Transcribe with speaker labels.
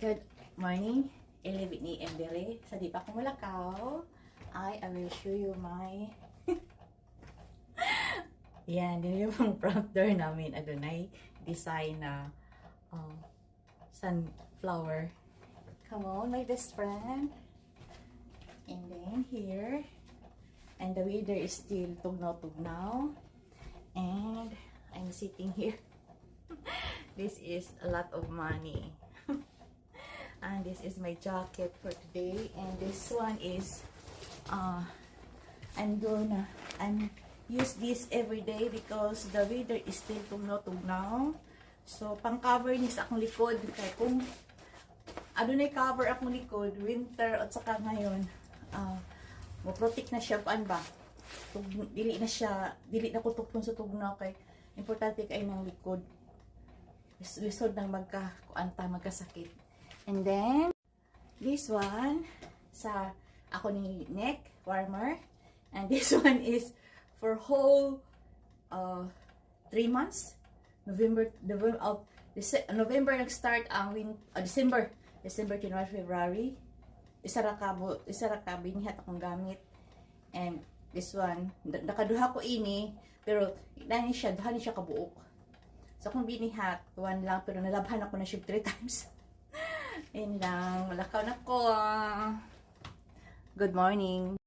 Speaker 1: Good morning, Elevit ni Embere. Sa di pa ko malakaw, I will show you my yan, yun yung front door namin. Adonai design na sunflower. Come on, my best friend. And then here, and the weather is still tugnaw-tugnaw. And I'm sitting here. This is a lot of money. And this is my jacket for today. And this one is I'm use this every day because the weather is still tugnaw-tugnaw. So pang cover ni sa akong likod kay kung adunay cover akong likod winter at saka ngayon mo protect na siya paan ba. Dili na ko tukton sa tugnaw kay importante kay nang likod. Lisod nang magkasakit. And then, this one, sa ako ni neck warmer. And this one is for whole 3 months. November nag-start ang December, January, February. Isa ra ka binihat akong gamit. And this one, nakaduha ko ini, pero duha ni siya kabuok. So kung binihat, one lang, pero nalabhan ako na siya 3 times. Ayun lang, malakaw na ko. Good morning.